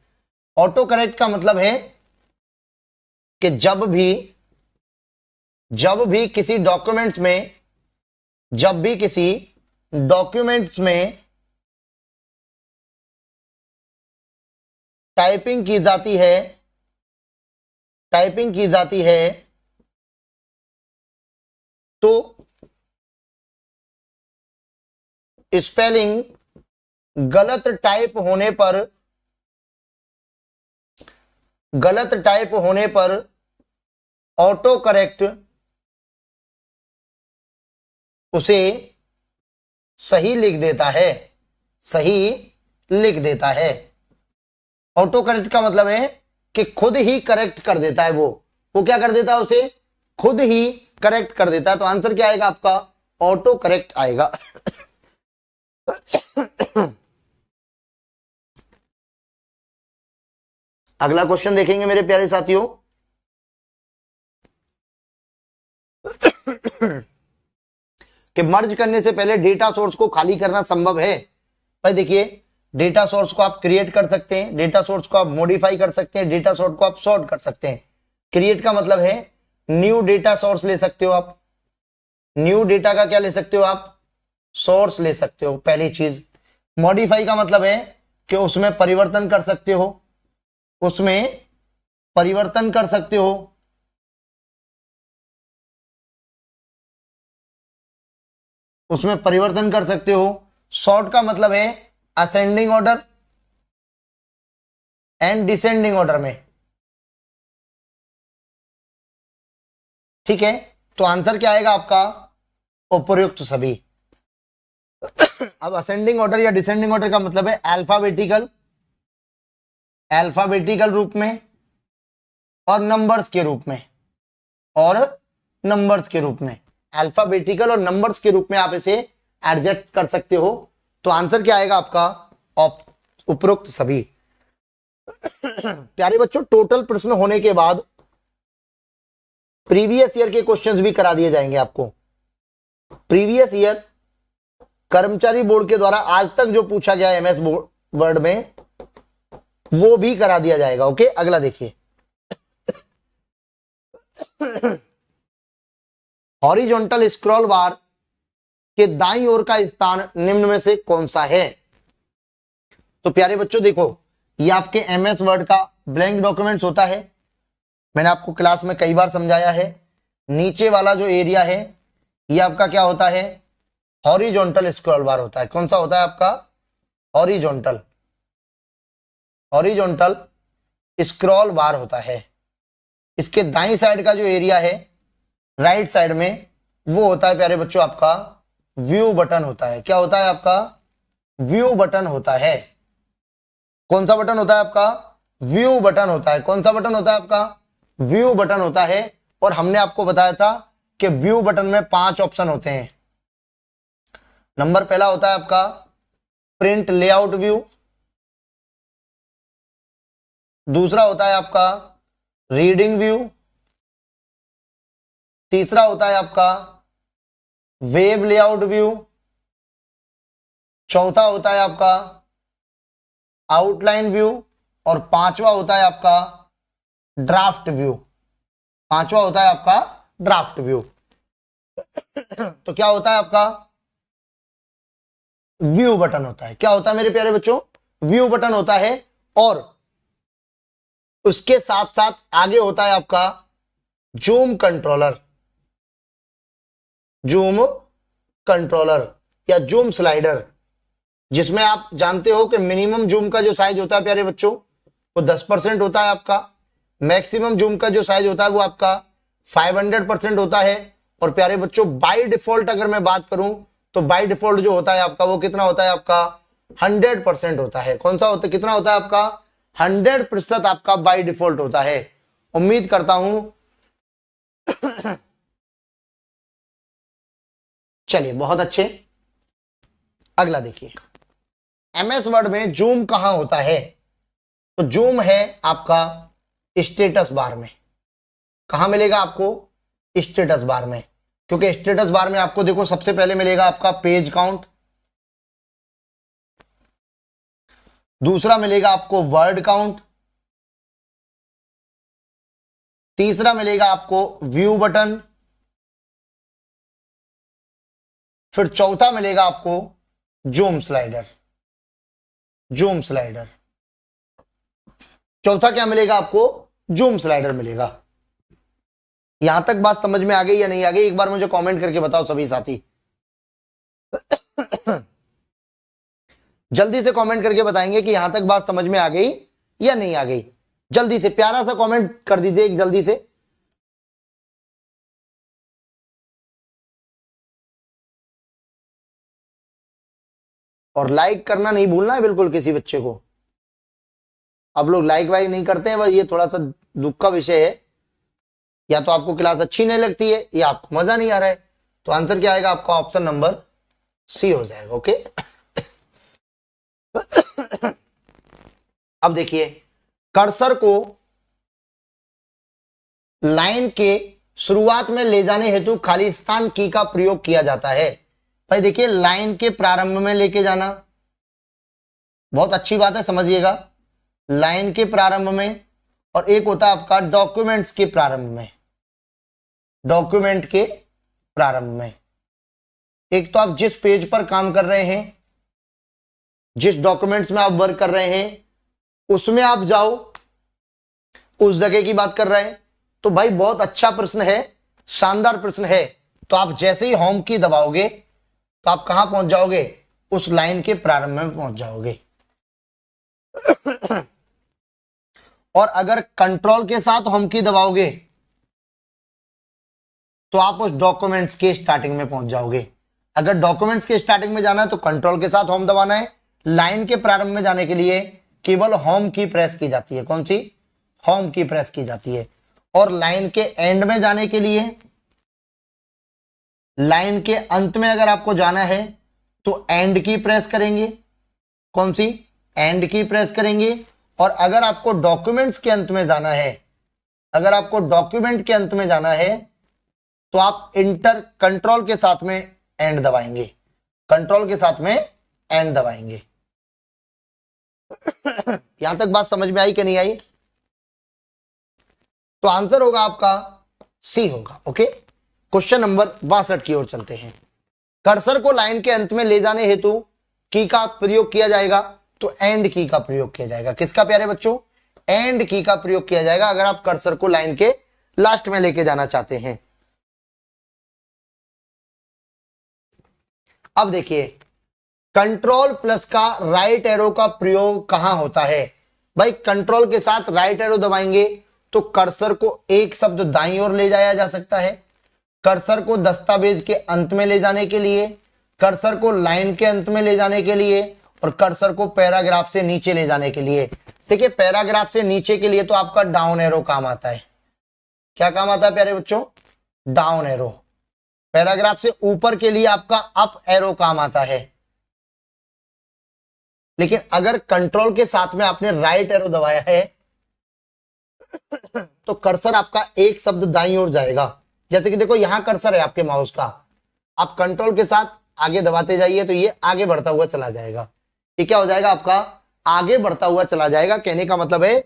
ऑटो करेक्ट का मतलब है कि जब भी किसी डॉक्यूमेंट्स में टाइपिंग की जाती है तो स्पेलिंग गलत टाइप होने पर ऑटो करेक्ट उसे सही लिख देता है। ऑटो करेक्ट का मतलब है कि खुद ही करेक्ट कर देता है। वो क्या कर देता है? उसे खुद ही करेक्ट कर देता है। तो आंसर क्या आएगा आपका? ऑटो करेक्ट आएगा। अगला क्वेश्चन देखेंगे मेरे प्यारे साथियों। कि मर्ज करने से पहले डेटा सोर्स को खाली करना संभव है? भाई देखिए, डेटा सोर्स को आप क्रिएट कर सकते हैं, डेटा सोर्स को आप मॉडिफाई कर सकते हैं, डेटा सोर्स को आप सॉर्ट कर सकते हैं। क्रिएट का मतलब है न्यू डेटा सोर्स ले सकते हो आप। न्यू डेटा का क्या ले सकते हो आप? सोर्स ले सकते हो, पहली चीज। मॉडिफाई का मतलब है कि उसमें परिवर्तन कर सकते हो, सॉर्ट का मतलब है ascending order and descending order में। ठीक है, तो आंसर क्या आएगा आपका? उपयुक्त सभी। अब असेंडिंग ऑर्डर या डिसेंडिंग ऑर्डर का मतलब है अल्फाबेटिकल रूप में और नंबर्स के रूप में, अल्फाबेटिकल और नंबर्स के रूप में आप इसे एडजस्ट कर सकते हो। तो आंसर क्या आएगा आपका? उपरोक्त सभी। प्यारे बच्चों, टोटल प्रश्न होने के बाद प्रीवियस ईयर के क्वेश्चंस भी करा दिए जाएंगे आपको। प्रीवियस ईयर कर्मचारी बोर्ड के द्वारा आज तक जो पूछा गया एमएस वर्ड में वो भी करा दिया जाएगा। ओके, अगला देखिए। हॉरिजॉन्टल स्क्रॉल बार के दाईं ओर का स्थान निम्न में से कौन सा है? तो प्यारे बच्चों देखो, ये आपके एमएस वर्ड का ब्लैंक डॉक्यूमेंट्स होता है। मैंने आपको क्लास में कई बार समझाया है। नीचे वाला जो एरिया है ये आपका क्या होता है? हॉरिजॉन्टल स्क्रॉल बार होता है। कौन सा होता है आपका? हॉरिजॉन्टल स्क्रॉल बार होता है। इसके दाईं साइड का जो एरिया है, राइट साइड में, वो होता है प्यारे बच्चों आपका व्यू बटन होता है। क्या होता है आपका? व्यू बटन होता है। कौन सा बटन होता है आपका? व्यू बटन होता है। कौन सा बटन होता है आपका? व्यू बटन होता है। और हमने आपको बताया था कि व्यू बटन में 5 ऑप्शन होते हैं। नंबर पहला होता है आपका प्रिंट लेआउट व्यू, दूसरा होता है आपका रीडिंग व्यू, तीसरा होता है आपका वेब लेआउट व्यू, चौथा होता है आपका आउटलाइन व्यू और पांचवा होता है आपका ड्राफ्ट व्यू। तो क्या होता है आपका? व्यू बटन होता है। क्या होता है मेरे प्यारे बच्चों? व्यू बटन होता है। और उसके साथ साथ आगे होता है आपका जूम कंट्रोलर या जूम स्लाइडर। जिसमें आप जानते हो कि मिनिमम जूम का जो साइज होता है प्यारे बच्चों वो 10% होता है आपका, मैक्सिमम जूम का जो साइज होता है वो आपका 500% होता है। और प्यारे बच्चों बाय डिफॉल्ट अगर मैं बात करूं तो बाय डिफॉल्ट जो होता है आपका वो कितना होता है आपका 100% होता है। कौन सा होता है, कितना होता है आपका 100% आपका बाय डिफॉल्ट होता है। उम्मीद करता हूं चलिए बहुत अच्छे। अगला देखिए, एमएस वर्ड में जूम कहां होता है, तो जूम है आपका स्टेटस बार में। कहां मिलेगा आपको, स्टेटस बार में, क्योंकि स्टेटस बार में आपको देखो सबसे पहले मिलेगा आपका पेज काउंट, दूसरा मिलेगा आपको वर्ड काउंट, तीसरा मिलेगा आपको व्यू बटन, फिर चौथा मिलेगा आपको जूम स्लाइडर। जूम स्लाइडर, चौथा क्या मिलेगा आपको, जूम स्लाइडर मिलेगा। यहां तक बात समझ में आ गई या नहीं आ गई, एक बार मुझे कमेंट करके बताओ सभी साथी। जल्दी से कमेंट करके बताएंगे कि यहां तक बात समझ में आ गई या नहीं आ गई। जल्दी से प्यारा सा कमेंट कर दीजिए एक जल्दी से। और लाइक करना नहीं भूलना है बिल्कुल किसी बच्चे को। अब लोग लाइक वाइक नहीं करते हैं, बस ये थोड़ा सा दुख का विषय है। या तो आपको क्लास अच्छी नहीं लगती है या आपको मजा नहीं आ रहा है, तो आंसर क्या आएगा आपका ऑप्शन नंबर सी हो जाएगा। ओके अब देखिए, कर्सर को लाइन के शुरुआत में ले जाने हेतु खाली स्थान की का प्रयोग किया जाता है। भाई देखिए, लाइन के प्रारंभ में लेके जाना बहुत अच्छी बात है, समझिएगा, लाइन के प्रारंभ में। और एक होता है आपका डॉक्यूमेंट्स के प्रारंभ में, डॉक्यूमेंट के प्रारंभ में। एक तो आप जिस पेज पर काम कर रहे हैं, जिस डॉक्यूमेंट्स में आप वर्क कर रहे हैं उसमें आप जाओ, उस जगह की बात कर रहे हैं। तो भाई बहुत अच्छा प्रश्न है, शानदार प्रश्न है। तो आप जैसे ही होम की दबाओगे तो आप कहां पहुंच जाओगे, उस लाइन के प्रारंभ में पहुंच जाओगे। और अगर कंट्रोल के साथ होम की दबाओगे तो आप उस डॉक्यूमेंट्स के स्टार्टिंग में पहुंच जाओगे। अगर डॉक्यूमेंट्स के स्टार्टिंग में जाना है तो कंट्रोल के साथ होम दबाना है। लाइन के प्रारंभ में जाने के लिए केवल होम की प्रेस की जाती है। कौन सी, होम की प्रेस की जाती है। और लाइन के एंड में जाने के लिए, लाइन के अंत में अगर आपको जाना है तो एंड की प्रेस करेंगे। कौन सी, एंड की प्रेस करेंगे। और अगर आपको डॉक्यूमेंट्स के अंत में जाना है, अगर आपको डॉक्यूमेंट के अंत में जाना है तो आप इंटर कंट्रोल के साथ में एंड दबाएंगे, कंट्रोल के साथ में एंड दबाएंगे। यहां तक बात समझ में आई कि नहीं आई? तो आंसर होगा आपका सी होगा। ओके, क्वेश्चन नंबर 62 की ओर चलते हैं। कर्सर को लाइन के अंत में ले जाने हेतु की का प्रयोग किया जाएगा, तो एंड की का प्रयोग किया जाएगा। किसका प्यारे बच्चों, एंड की का प्रयोग किया जाएगा अगर आप कर्सर को लाइन के लास्ट में लेके जाना चाहते हैं। अब देखिए, कंट्रोल प्लस का राइट एरो का प्रयोग कहां होता है। भाई कंट्रोल के साथ राइट एरो दबाएंगे तो कर्सर को एक शब्द दाईं ओर ले जाया जा सकता है, कर्सर को दस्तावेज के अंत में ले जाने के लिए, कर्सर को लाइन के अंत में ले जाने के लिए, और कर्सर को पैराग्राफ से नीचे ले जाने के लिए। देखिए, पैराग्राफ से नीचे के लिए तो आपका डाउन एरो काम आता है। क्या काम आता है प्यारे बच्चों, डाउन एरो। पैराग्राफ से ऊपर के लिए आपका अप एरो काम आता है। लेकिन अगर कंट्रोल के साथ में आपने राइट एरो दबाया है तो कर्सर आपका एक शब्द दाईं ओर जाएगा। जैसे कि देखो, यहां कर्सर है आपके माउस का, आप कंट्रोल के साथ आगे दबाते जाइए तो ये आगे बढ़ता हुआ चला जाएगा। ये क्या हो जाएगा आपका, आगे बढ़ता हुआ चला जाएगा। कहने का मतलब है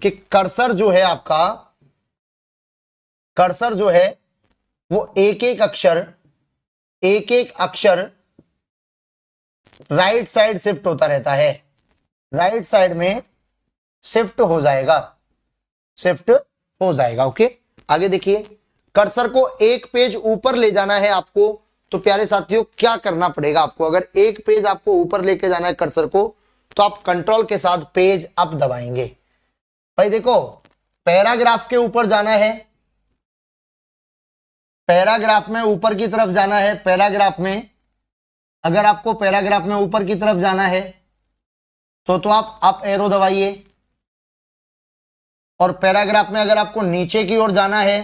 कि कर्सर जो है आपका, कर्सर जो है वो एक एक अक्षर राइट साइड शिफ्ट होता रहता है, राइट साइड में शिफ्ट हो जाएगा, शिफ्ट हो जाएगा। ओके, आगे देखिए, कर्सर को एक पेज ऊपर ले जाना है आपको तो प्यारे साथियों क्या करना पड़ेगा आपको, अगर एक पेज आपको ऊपर लेके जाना है कर्सर को, तो आप कंट्रोल के साथ पेज अप दबाएंगे। भाई देखो, पैराग्राफ के ऊपर जाना है, पैराग्राफ में ऊपर की तरफ जाना है, पैराग्राफ में अगर आपको पैराग्राफ में ऊपर की तरफ जाना है तो आप अप एरो दबाइए, और पैराग्राफ में अगर आपको नीचे की ओर जाना है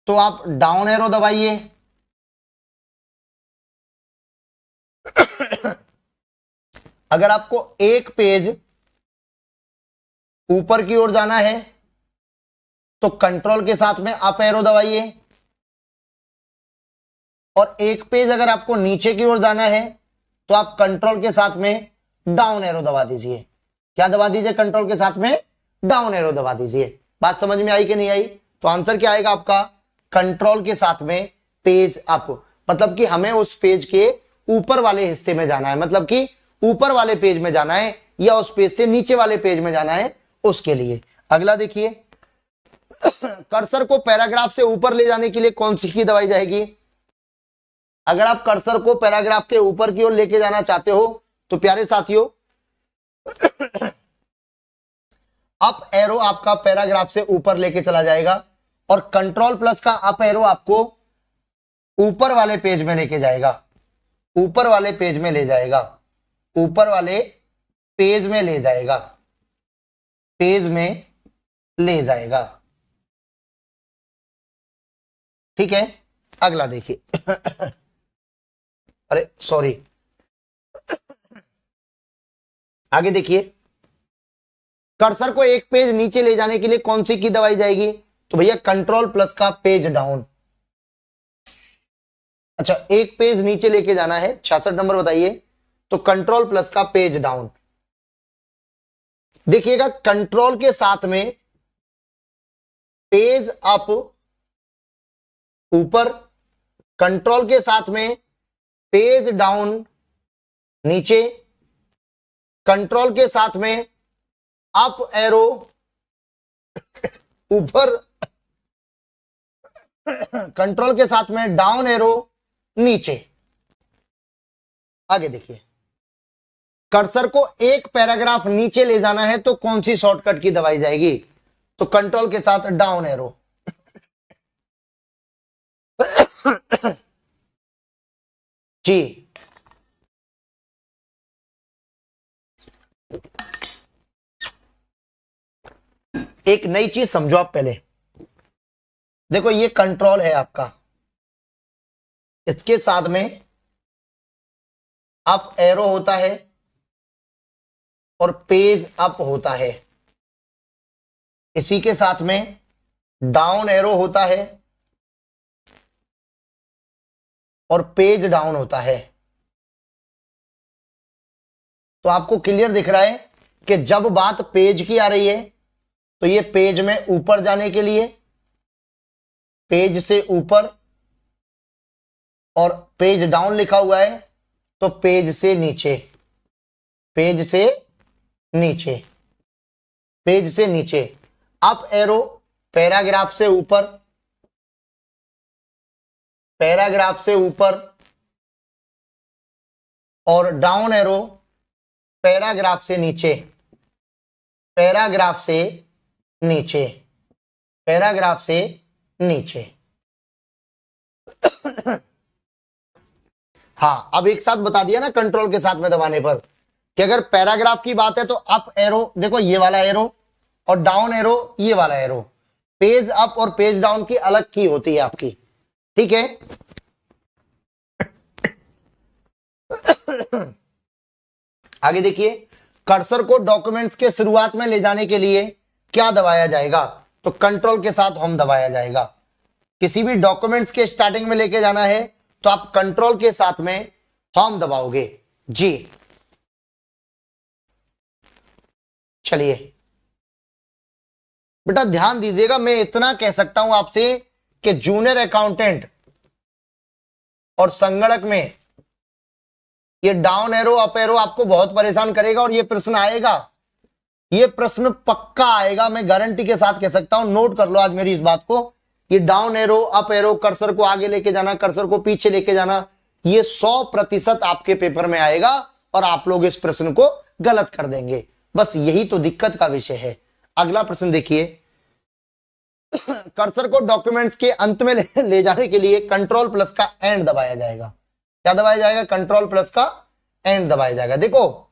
तो आप डाउन एरो दबाइए। अगर आपको एक पेज ऊपर की ओर जाना है तो कंट्रोल के साथ में अप एरो दबाइए, और एक पेज अगर आपको नीचे की ओर जाना है तो आप कंट्रोल के साथ में डाउन एरो दबा दीजिए। क्या दबा दीजिए? कंट्रोल के साथ में डाउन एरो दबा दीजिए। बात समझ में आई कि नहीं आई? तो आंसर क्या आएगा आपका? कंट्रोल के साथ में पेज अप, मतलब कि हमें उस पेज के ऊपर वाले हिस्से में जाना है, मतलब कि ऊपर वाले पेज में जाना है या उस पेज से नीचे वाले पेज में जाना है, उसके लिए। अगला देखिए, कर्सर को पैराग्राफ से ऊपर ले जाने के लिए कौन सी की दबाई जाएगी? अगर आप कर्सर को पैराग्राफ के ऊपर की ओर लेके जाना चाहते हो तो प्यारे साथियों अप एरो आपका पैराग्राफ से ऊपर लेके चला जाएगा, और कंट्रोल प्लस का अप एरो आपको ऊपर वाले पेज में लेके जाएगा, ऊपर वाले पेज में ले जाएगा, ऊपर वाले पेज में ले जाएगा, पेज में ले जाएगा। ठीक है, अगला देखिए। अरे सॉरी, आगे देखिए, कर्सर को एक पेज नीचे ले जाने के लिए कौन सी की दबाई जाएगी? तो भैया कंट्रोल प्लस का पेज डाउन। अच्छा, एक पेज नीचे लेके जाना है, 66 नंबर बताइए, तो कंट्रोल प्लस का पेज डाउन। देखिएगा, कंट्रोल के साथ में पेज अप ऊपर, कंट्रोल के साथ में पेज डाउन नीचे, कंट्रोल के साथ में अप एरो ऊपर, कंट्रोल के साथ में डाउन एरो नीचे। आगे देखिए, कर्सर को एक पैराग्राफ नीचे ले जाना है तो कौन सी शॉर्टकट की दबाई जाएगी? तो कंट्रोल के साथ डाउन एरो। जी, एक नई चीज समझो आप पहले। देखो, ये कंट्रोल है आपका, इसके साथ में अप एरो होता है और पेज अप होता है, इसी के साथ में डाउन एरो होता है और पेज डाउन होता है। तो आपको क्लियर दिख रहा है कि जब बात पेज की आ रही है तो ये पेज में ऊपर जाने के लिए, पेज से ऊपर, और पेज डाउन लिखा हुआ है तो पेज से नीचे, पेज से नीचे, पेज से नीचे। अप एरो पैराग्राफ से ऊपर, पैराग्राफ से ऊपर, और डाउन एरो पैराग्राफ से नीचे, पैराग्राफ से नीचे, पैराग्राफ से नीचे। हाँ, अब एक साथ बता दिया ना कंट्रोल के साथ में दबाने पर कि अगर पैराग्राफ की बात है तो अप एरो, देखो ये वाला एरो, और डाउन एरो ये वाला एरो। पेज अप और पेज डाउन की अलग की होती है आपकी, ठीक है। आगे देखिए, कर्सर को डॉक्यूमेंट्स के शुरुआत में ले जाने के लिए क्या दबाया जाएगा? तो कंट्रोल के साथ होम दबाया जाएगा। किसी भी डॉक्यूमेंट्स के स्टार्टिंग में लेके जाना है तो आप कंट्रोल के साथ में होम दबाओगे जी। चलिए बेटा ध्यान दीजिएगा, मैं इतना कह सकता हूं आपसे कि जूनियर अकाउंटेंट और संगणक में ये डाउन एरो अप एरो आपको बहुत परेशान करेगा, और ये प्रश्न आएगा, ये प्रश्न पक्का आएगा, मैं गारंटी के साथ कह सकता हूं। नोट कर लो आज मेरी इस बात को ये down arrow, up arrow, cursor को आगे लेके जाना, कर्सर को पीछे लेके जाना, ये 100% आपके पेपर में आएगा और आप लोग इस प्रश्न को गलत कर देंगे। बस यही तो दिक्कत का विषय है। अगला प्रश्न देखिए, कर्सर को डॉक्यूमेंट्स के अंत में ले जाने के लिए कंट्रोल प्लस का एंड दबाया जाएगा। क्या दबाया जाएगा? कंट्रोल प्लस का एंड दबाया जाएगा। देखो,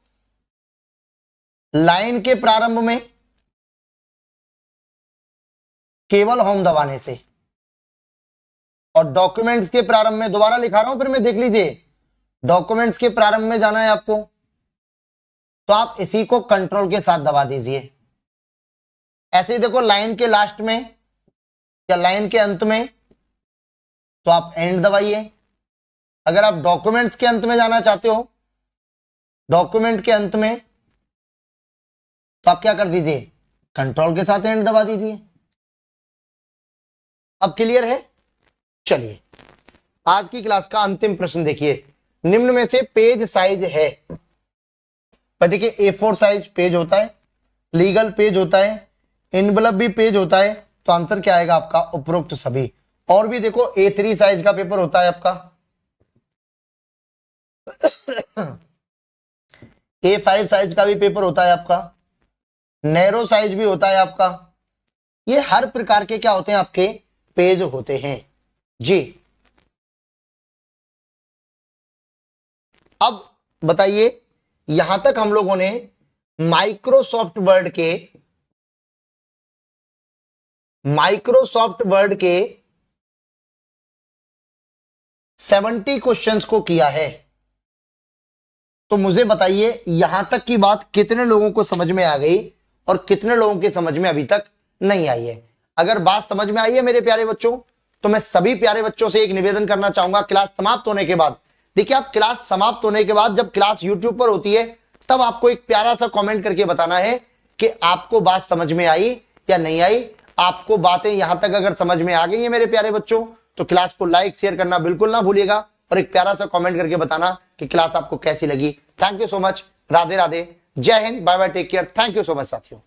लाइन के प्रारंभ में केवल होम दबाने से, और डॉक्यूमेंट्स के प्रारंभ में, दोबारा लिखा रहा हूं फिर मैं, देख लीजिए, डॉक्यूमेंट्स के प्रारंभ में जाना है आपको, तो आप इसी को कंट्रोल के साथ दबा दीजिए। ऐसे ही देखो, लाइन के लास्ट में या लाइन के अंत में, तो आप एंड दबाइए। अगर आप डॉक्यूमेंट्स के अंत में जाना चाहते हो, डॉक्यूमेंट के अंत में, तो आप क्या कर दीजिए? कंट्रोल के साथ एंड दबा दीजिए। अब क्लियर है? चलिए, आज की क्लास का अंतिम प्रश्न देखिए, निम्न में से पेज साइज है। पर देखिए, A4 साइज पेज होता है, लीगल पेज होता है, इनवलप भी पेज होता है, तो आंसर क्या आएगा आपका? उपरोक्त सभी। और भी देखो, A3 साइज का पेपर होता है आपका, A5 साइज का भी पेपर होता है आपका, नैरो साइज भी होता है आपका। ये हर प्रकार के क्या होते हैं? आपके पेज होते हैं जी। अब बताइए, यहां तक हम लोगों ने माइक्रोसॉफ्ट वर्ड के 70 क्वेश्चंस को किया है। तो मुझे बताइए, यहां तक की बात कितने लोगों को समझ में आ गई और कितने लोगों के समझ में अभी तक नहीं आई है? अगर बात समझ में आई है मेरे प्यारे बच्चों, तो मैं सभी प्यारे बच्चों से एक निवेदन करना चाहूंगा, क्लास समाप्त होने के बाद, देखिए आप, क्लास समाप्त होने के बाद जब क्लास यूट्यूब पर होती है, तब आपको एक प्यारा सा कमेंट करके बताना है कि आपको बात समझ में आई या नहीं आई। आपको बातें यहां तक अगर समझ में आ गई है मेरे प्यारे बच्चों, तो क्लास को लाइक शेयर करना बिल्कुल ना भूलिएगा और एक प्यारा सा कमेंट करके बताना कि क्लास आपको कैसी लगी। Thank you so much. Radhe Radhe, जय हिंद, bye bye, take care. Thank you so much साथियों।